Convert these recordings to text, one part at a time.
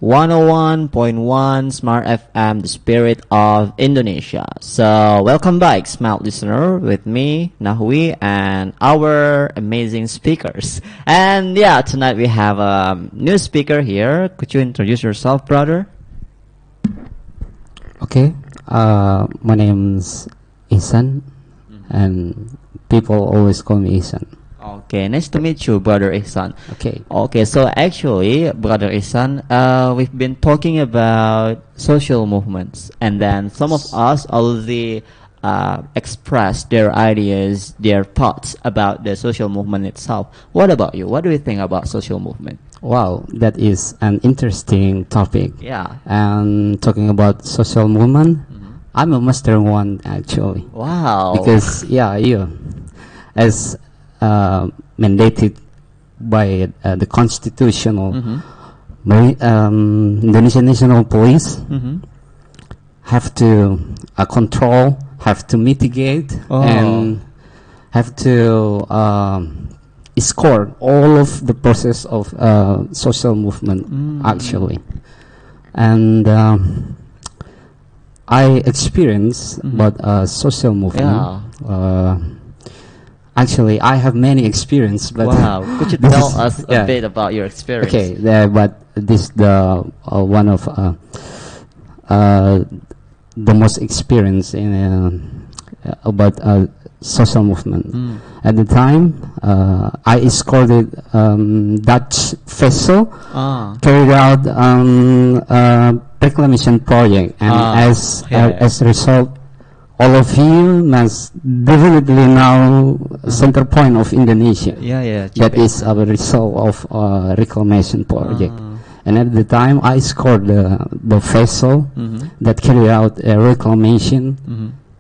101.1 Smart FM, the spirit of Indonesia. So, welcome back, smart listener, with me, Nahwi, and our amazing speakers. And yeah, tonight we have a new speaker here. Could you introduce yourself, brother? Okay, my name's Ihsan, and people always call me Ihsan. Okay, nice to meet you, brother Ihsan. Okay. Okay, so actually, brother Ihsan, we've been talking about social movements, and then some of us already expressed their ideas, their thoughts about the social movement itself. What about you? What do you think about social movement? Wow, that is an interesting topic. Yeah. And talking about social movement, I'm a master one actually. Wow. Because as mandated by the constitutional Indonesian National Police have to control, have to mitigate, and have to escort all of the process of social movement actually. And I experienced about social movement. Actually, I have many experience, but wow, could you tell us a bit about your experience? Okay, but this is the one of the most experience in about social movement. At the time, I escorted Dutch vessel carried out reclamation project, and as a result, all of you must definitely know center point of Indonesia. That is a result of reclamation project. And at the time, I scored the vessel that carried out a reclamation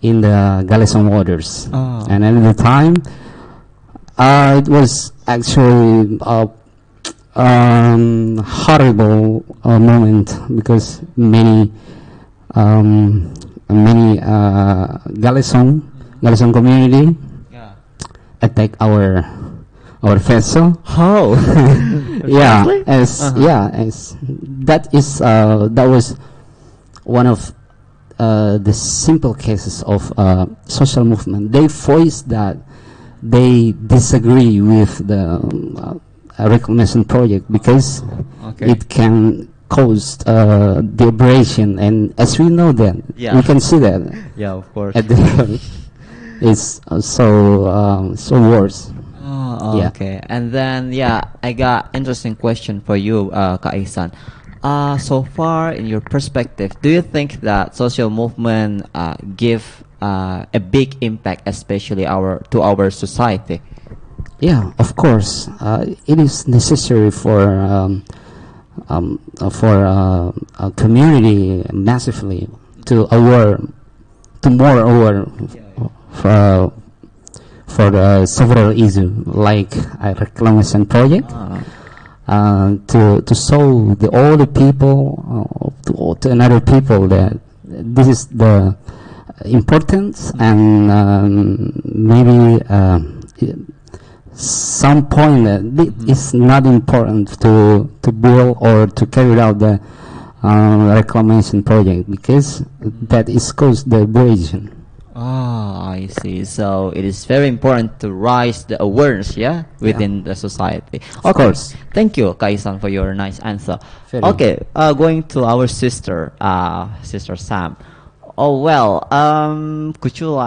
in the Galison waters. And at the time, it was actually a horrible moment because many Galison community attack our vessel. How? That was one of the simple cases of social movement. They voiced that they disagree with the reclamation project because it can cause the abrasion, and as we know that we can see that of course it's so worse. Okay, and then I got interesting question for you, Kak Ihsan. So far in your perspective, do you think that social movement give a big impact, especially to our society? Yeah, of course. It is necessary for a community massively to more aware for the several issues like a reclamation project, to show all the people to another people that this is the importance, and maybe some point that it's not important to build or to carry out the reclamation project because that is caused the abrasion. I see. So it is very important to raise the awareness, within the society. Of course. Thank you, Kaisan, for your nice answer. Going to our sister Sam. Could you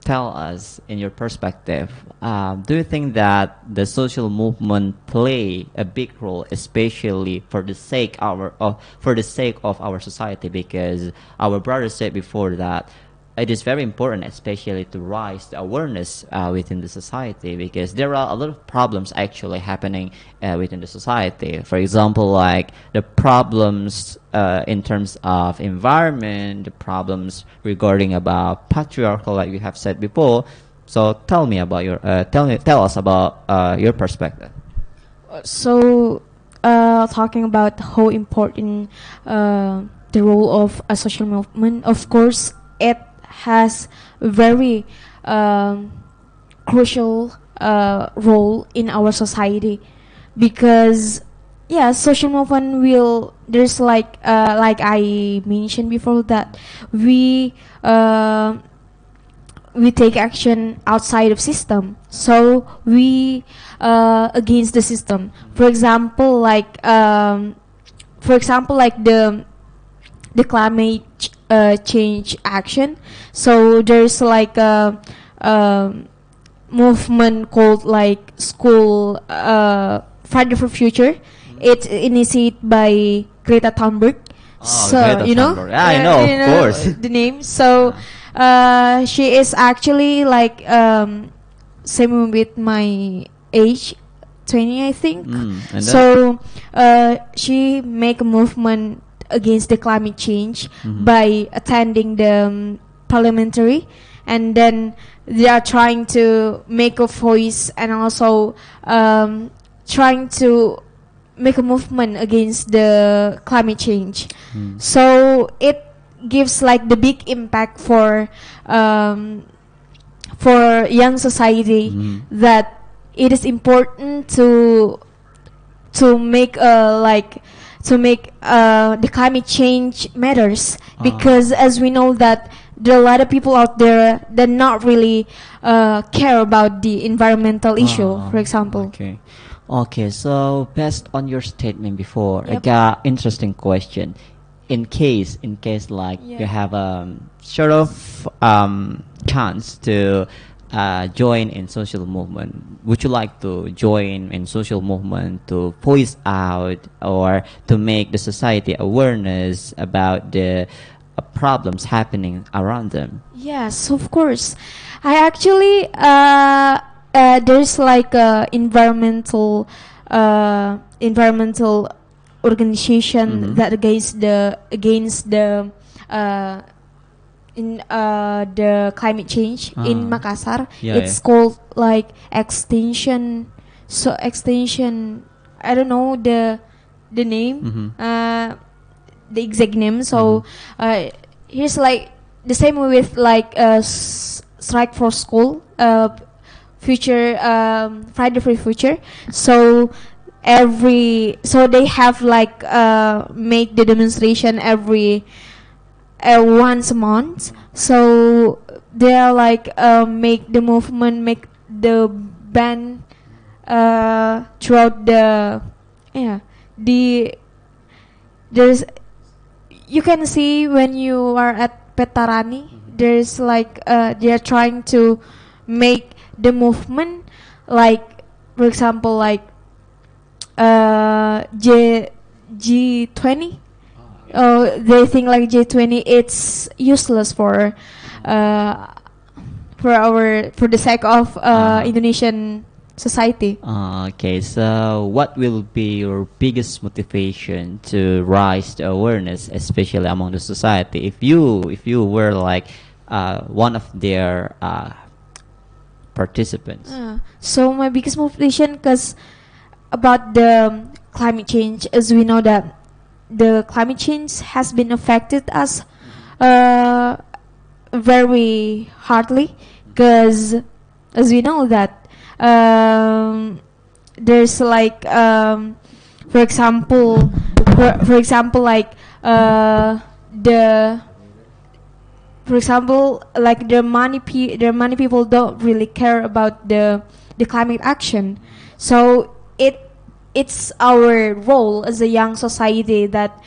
tell us in your perspective, do you think that the social movement play a big role, especially for the sake of our society? Because our brother said before that it is very important, especially to raise the awareness within the society, because there are a lot of problems actually happening within the society. For example, like the problems in terms of environment, the problems regarding about patriarchal, like we have said before. So tell me about tell us about your perspective. So, talking about how important the role of a social movement, of course, it has a very crucial role in our society, because yeah, social movement will, there's like I mentioned before that we take action outside of system, so we against the system. For example, like the climate change action. So there's like a movement called like school Friday for Future. It's initiated by Greta Thunberg. Oh, So Greta you know, Thunberg. Yeah, I know, of course. the name. So she is actually like same with my age, 20, I think. And So she make a movement against the climate change by attending the parliamentary, and then they are trying to make a voice and also trying to make a movement against the climate change. So it gives like the big impact for young society, that it is important to make the climate change matters, because as we know that there are a lot of people out there that not really care about the environmental issue, for example. Okay, so based on your statement before, I Yep. got interesting question. In case like Yeah. you have a sort of chance to join in social movement, would you like to join in social movement to voice out or to make the society awareness about the problems happening around them? Yes, of course. I actually there's like a environmental organization that against the climate change in Makassar. Yeah, It's called like extinction. So extinction. I don't know the name. The exact name. So here's like the same with like strike for school, future Friday for Future. So they have like make the demonstration every once a month. So they are like make the movement, make the band throughout there's, you can see when you are at Petarani, there's like they are trying to make the movement, like for example like G20. They think like G20 it's useless for the sake of Indonesian society. Okay, so what will be your biggest motivation to raise the awareness, especially among the society? If you were like one of their participants. So my biggest motivation, because about the climate change, as we know that the climate change has been affected us very hardly, because as we know that there's like for example like the money people don't really care about the climate action. So it's our role as a young society that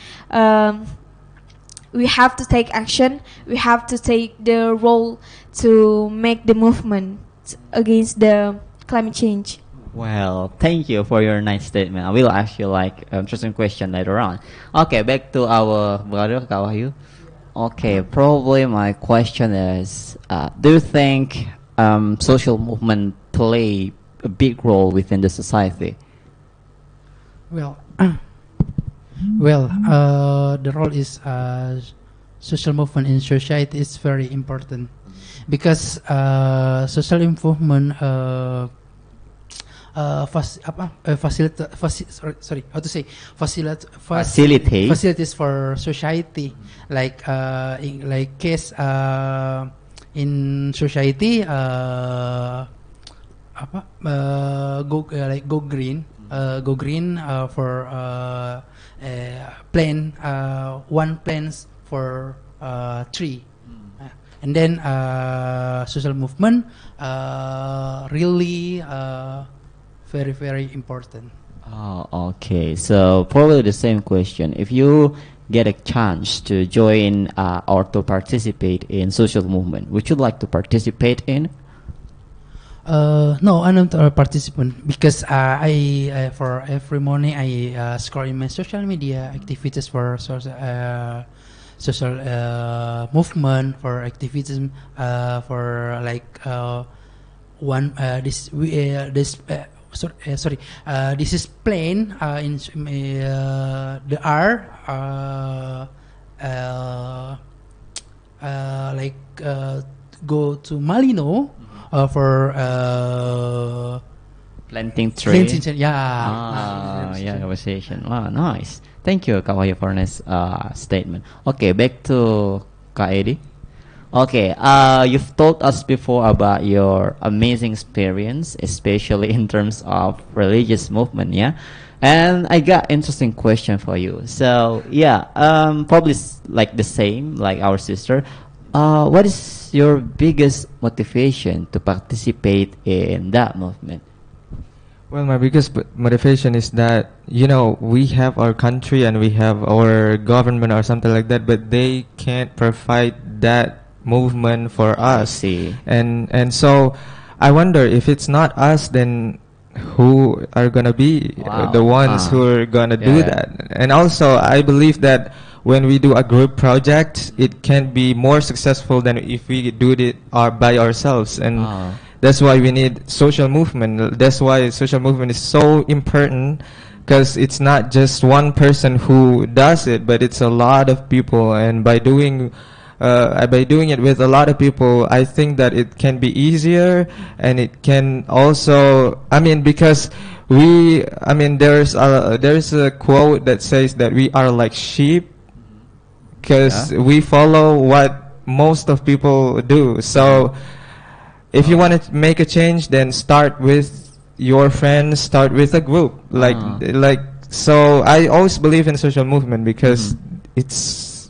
we have to take action. We have to take the role to make the movement against the climate change. Well, thank you for your nice statement. I will ask you like an interesting question later on. Okay, back to our brother Kak Wahyu. Okay, probably my question is, do you think social movement play a big role within the society? Well, the role is social movement in society is very important, because social movement facilities for society, like case in society go green. go green for plan one plants for tree. And then social movement really very, very important. Oh, okay. So probably the same question. If you get a chance to join or to participate in social movement, would you like to participate in? No, I'm not a participant because I for every morning I scroll in my social media activities for social movement, for activism, for like one this sorry this is plain in the R like go to Malino for planting tree. Yeah. Conversation. Wow, nice. Thank you, Kak Wahyu, for nice statement. Okay, back to Kak Edi. Okay, you've told us before about your amazing experience, especially in terms of religious movement, yeah? And I got interesting question for you. So, yeah, probably like the same, like our sister. What is your biggest motivation to participate in that movement? Well, my biggest motivation is that, you know, we have our country and we have our government or something like that, but they can't provide that movement for us. See. And so I wonder if it's not us, then who are gonna be the ones who are gonna do that? And also I believe that when we do a group project, it can be more successful than if we do it by ourselves. And that's why we need social movement. That's why social movement is so important, because it's not just one person who does it, but it's a lot of people. And by doing it with a lot of people, I think that it can be easier, and it can also, I mean, because there's a quote that says that we are like sheep, because we follow what most of people do. So if you want to make a change, then start with your friends, start with a group. So I always believe in social movement because it's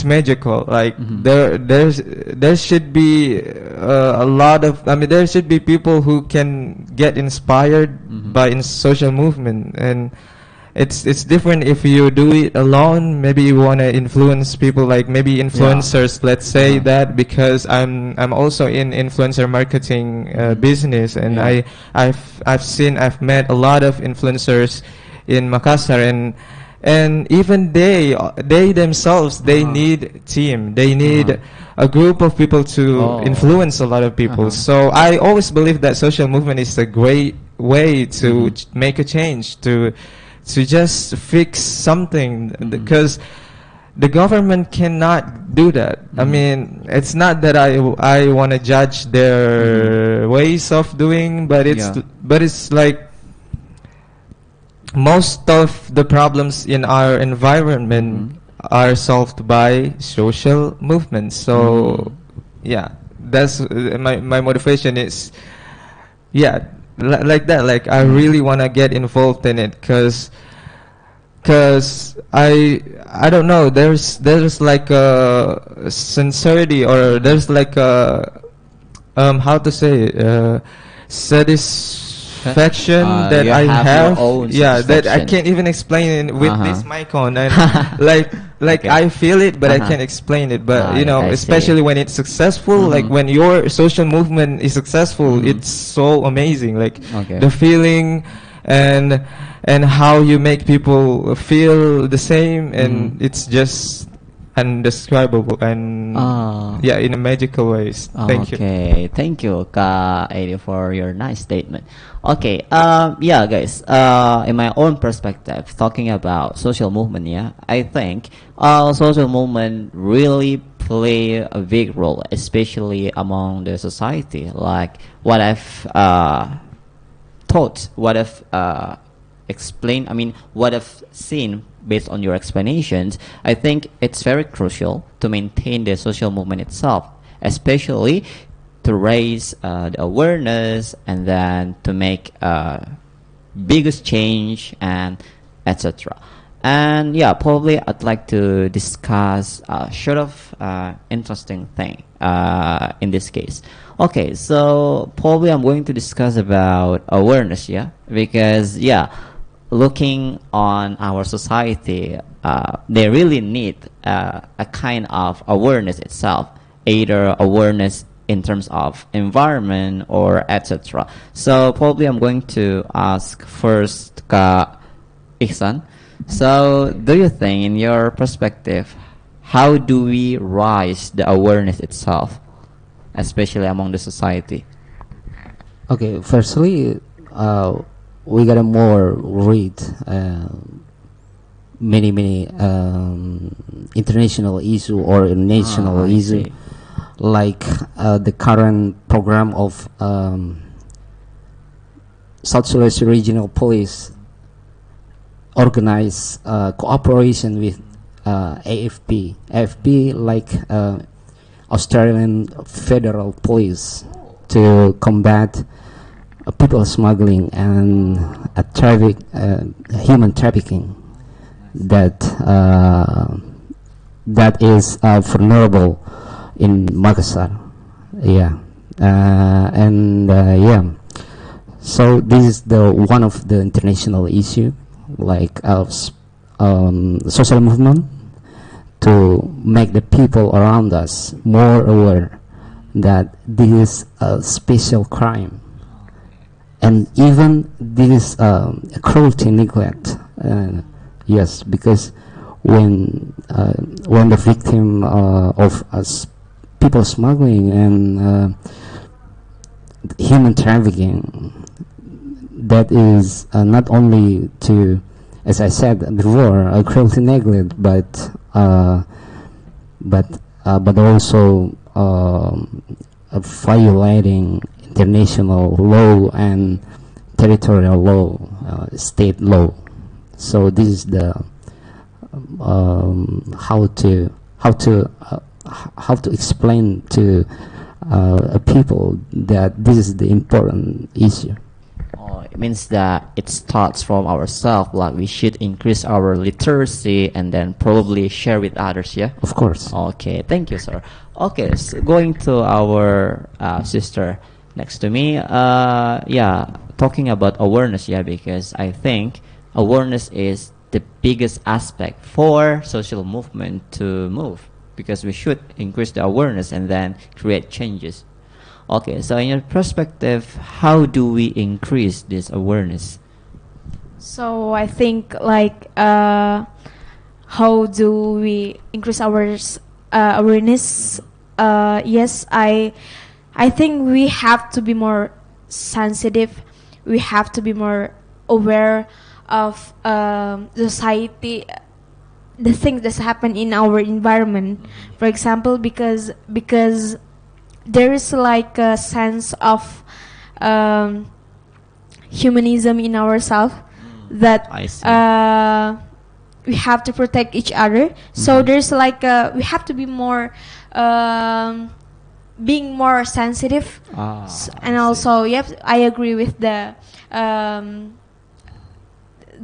magical. Like there should be a lot of, there should be people who can get inspired by social movement. And it's different if you do it alone. Maybe you want to influence people, like maybe influencers, let's say that, because I'm also in influencer marketing business, and I've met a lot of influencers in Makassar, and even they themselves, they need team, they need a group of people to influence a lot of people. So I always believe that social movement is a great way to make a change, to just fix something, because the government cannot do that. I mean, it's not that I want to judge their ways of doing, but it's like most of the problems in our environment are solved by social movements. So that's my motivation is like that. Like I really want to get involved in it, because I don't know, there's like a sincerity, or there's like a how to say satisfaction that I have that I can't even explain it with this mic on, and like I feel it, but I can't explain it. But you know, especially when it's successful, like when your social movement is successful, it's so amazing. Like the feeling and how you make people feel the same, and it's just indescribable, and in a magical ways. Thank you. Okay, thank you, Kak Edi, for your nice statement. Okay, guys, in my own perspective, talking about social movement, I think social movement really play a big role, especially among the society. Like what I've taught, what I've explained, what I've seen based on your explanations, I think it's very crucial to maintain the social movement itself, especially to raise the awareness, and then to make biggest change and etc. And yeah, probably I'd like to discuss a sort of interesting thing in this case. Okay, so probably I'm going to discuss about awareness, yeah, because yeah, looking on our society, they really need a kind of awareness itself, either awareness in terms of environment or etc. So probably I'm going to ask first Kak Ihsan. So do you think, in your perspective, how do we raise the awareness itself, especially among the society? Okay, firstly, we gotta more read many international issue or national issue, like the current program of South Sulawesi Regional Police organize cooperation with AFP. AFP, like Australian Federal Police, to combat people smuggling and human trafficking that is vulnerable in Makassar. Yeah, yeah. So this is the one of the international issue, like social movement, to make the people around us more aware that this is a special crime, and even this cruelty, neglect. Yes, because when the victim of people smuggling and human trafficking, that is not only to, as I said before, cruelty, neglect, but also violating international law and territorial law, state law. So this is the how to explain to people that this is the important issue. It means that it starts from ourselves, like we should increase our literacy and then probably share with others, yeah? Of course. Okay, thank you, sir. Okay, so going to our sister next to me, yeah, talking about awareness, yeah, because I think awareness is the biggest aspect for social movement to move, because we should increase the awareness and then create changes. Okay, so in your perspective, how do we increase this awareness? So I think like how do we increase our awareness? Yes, I think we have to be more sensitive. We have to be more aware of society, the things that happen in our environment. For example, because there is like a sense of humanism in ourselves, that we have to protect each other. So there's like we have to be more being more sensitive. And also, yep, I agree with the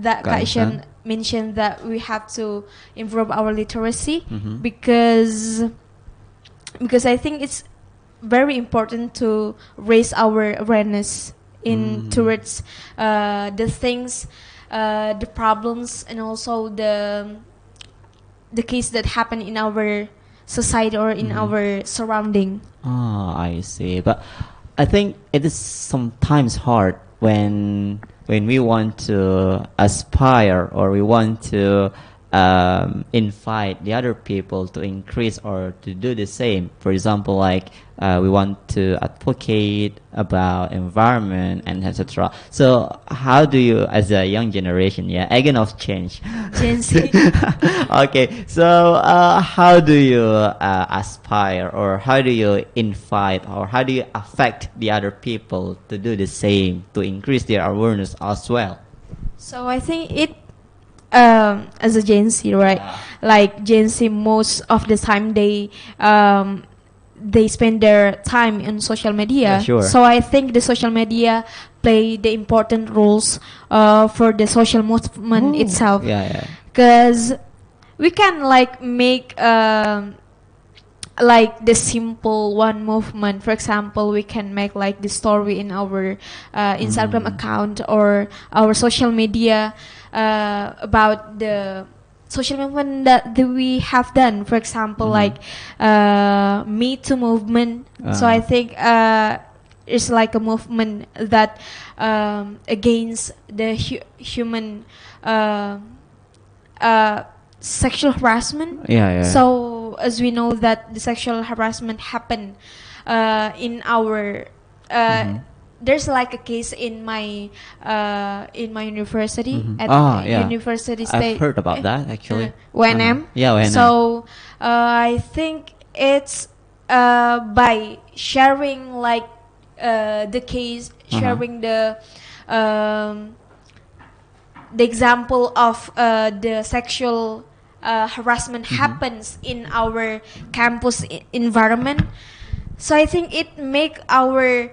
that question mentioned that we have to improve our literacy, because I think it's very important to raise our awareness in towards the things, the problems, and also the case that happen in our society or in our surrounding. I see. But I think it is sometimes hard when we want to aspire or we want to invite the other people to increase or to do the same. For example, like we want to advocate about environment and etc. So how do you, as a young generation, agent of change, Gen Z. okay, so how do you aspire, or how do you invite, or how do you affect the other people to do the same, to increase their awareness as well? So I think it as a Gen Z, right? Like Gen Z, most of the time they spend their time in social media. Yeah, sure. So I think the social media play the important roles for the social movement itself. Yeah. Because we can like make like the simple one movement. For example, we can make like the story in our Instagram account or our social media about the social movement that we have done. For example, like Me Too movement. So I think it's like a movement that against the human sexual harassment. So as we know that the sexual harassment happen in our there's like a case in my university at University State. I've heard about that actually. WNM. WNM. So I think it's by sharing like the case, sharing the example of the sexual harassment happens in our campus environment. So I think it make our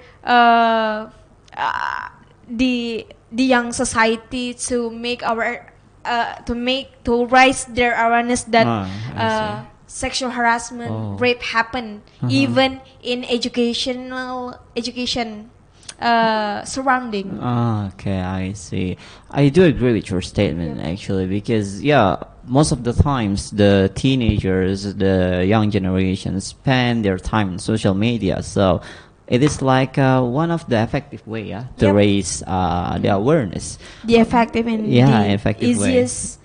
the young society to make our to raise their awareness that sexual harassment, rape happen even in education surrounding. Okay, I see. I do agree with your statement actually, because most of the times the teenagers, the young generation spend their time on social media, so it is like one of the effective way to raise the awareness. The effective and effective easiest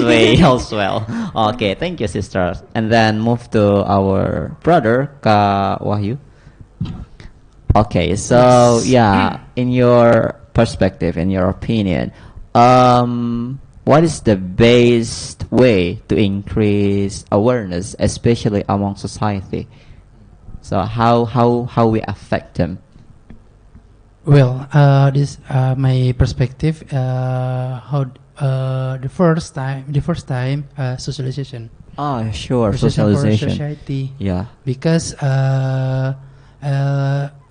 way as well. Okay, thank you, sister. And then move to our brother, Kak Wahyu. Okay, so in your perspective, in your opinion, what is the best way to increase awareness, especially among society? So how we affect them? Well, this my perspective. How the first time socialization. Oh, sure, socialization. For society. Yeah. Because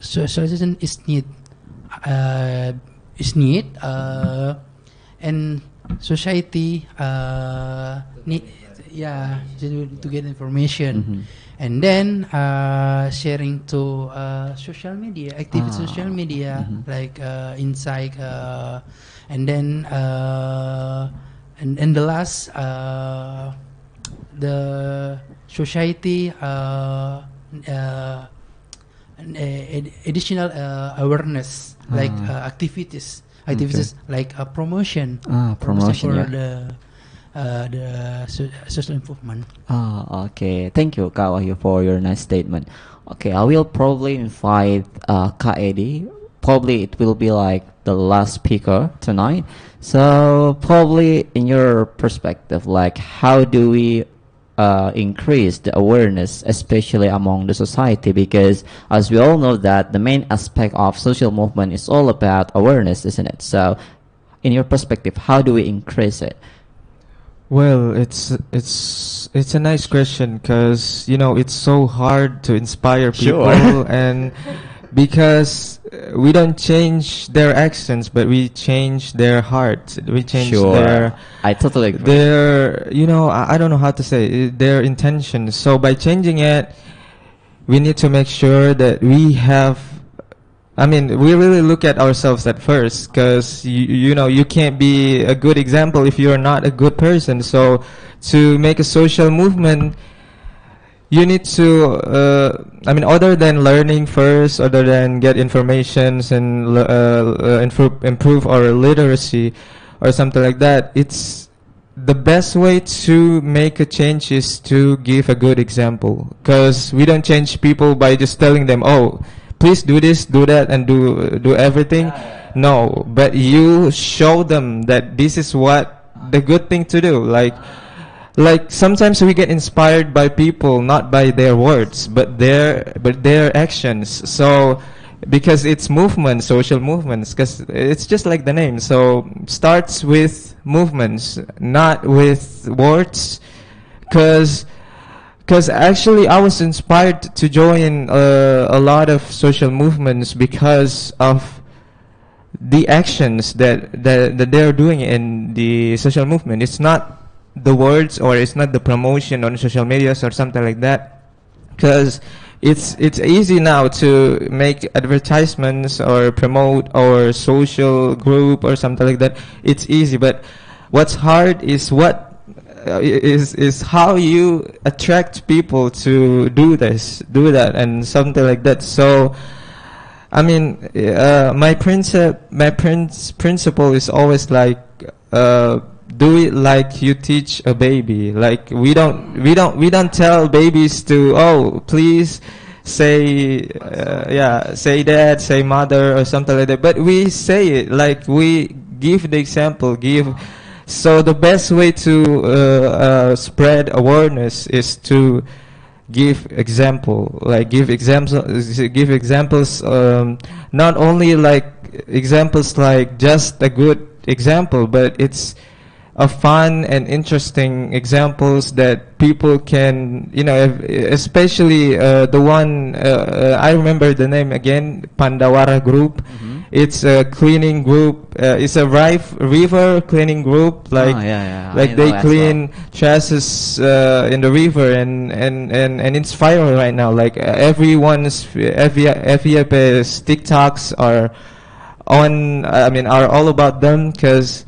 socialization is need, and society need to get information, and then sharing to social media, active social media like inside, and then and the last the society additional awareness like activities like promotion for the social improvement. Okay, thank you, Kak Wahyu, for your nice statement. Okay, I will probably invite Kak Edi. Probably it will be like the last speaker tonight. So probably in your perspective, like how do we increase the awareness, especially among the society? Because as we all know that the main aspect of social movement is all about awareness, isn't it? So in your perspective, how do we increase it? Well, it's a nice question, because it's so hard to inspire people. Sure. And because we don't change their actions, but we change their hearts. We change their. I totally agree. Their, I don't know how to say it, their intentions. So by changing it, we need to make sure that we have. I mean, we really look at ourselves at first, because you can't be a good example if you're not a good person. So to make a social movement, you need to, other than learning first, other than get informations and improve our literacy or something like that, it's the best way to make a change is to give a good example. Because we don't change people by just telling them, oh, please do this, do that, and do everything. No, but you show them that this is what the good thing to do. Like sometimes we get inspired by people, not by their words, but their actions. So because it's movements, social movements, because it's just like the name. So starts with movements, not with words. Because actually I was inspired to join a lot of social movements because of the actions that they're doing in the social movement. It's not the words, or it's not the promotion on social medias or something like that, because it's easy now to make advertisements or promote our social group or something like that. It's easy, but what's hard is is how you attract people to do that, and something like that. So, I mean, my principle is always like, do it like you teach a baby. Like we don't tell babies to, oh, please say say dad, say mother, or something like that. But we say it like we give the example. So the best way to spread awareness is to give example, like give examples, not only like examples like just a good example, but it's a fun and interesting examples that people can, especially the one, I remember the name again, Pandawara group. It's a cleaning group. It's a river cleaning group. Like, like they clean trashes in the river, and it's viral right now. Like everyone's FYP's TikToks are all about them, because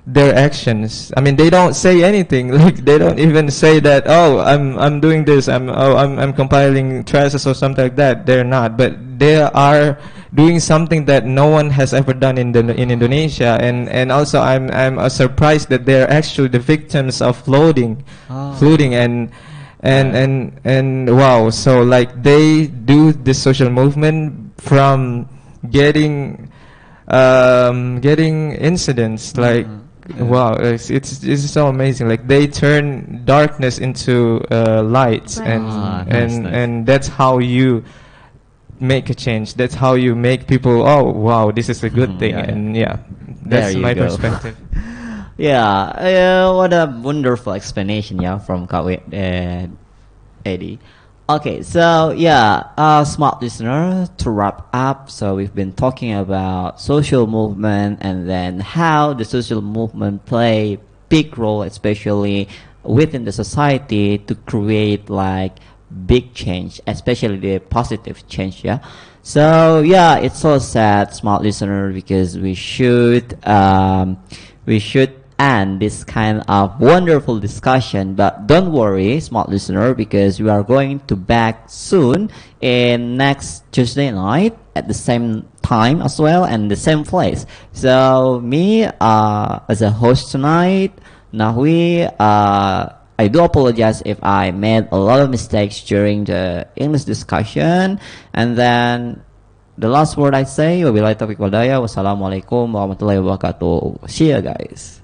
their actions. I mean, they don't say anything. Like they don't even say that, oh, I'm doing this. I'm compiling trashes or something like that. They're not, but they are doing something that no one has ever done in Indonesia. And also I'm surprised that they're actually the victims of flooding, and wow. So like they do this social movement from getting incidents like. Wow, it's so amazing. Like they turn darkness into light, and that's how you make a change. That's how you make people. Oh, wow, this is a good thing. And that's my perspective. What a wonderful explanation, from Eddie. Okay, so smart listener, to wrap up, so we've been talking about social movement, and then how the social movement play big role, especially within the society, to create like big change, especially the positive change. So it's so sad, smart listener, because we should end this kind of wonderful discussion. But don't worry, smart listener, because we are going to back soon in next Tuesday night at the same time as well, and the same place. So me as a host tonight, Nahwi, I do apologize if I made a lot of mistakes during the English discussion. And then the last word I say, wabillahi taufiq wal hidayah, wassalamualaikum warahmatullahi wabarakatuh. See you guys.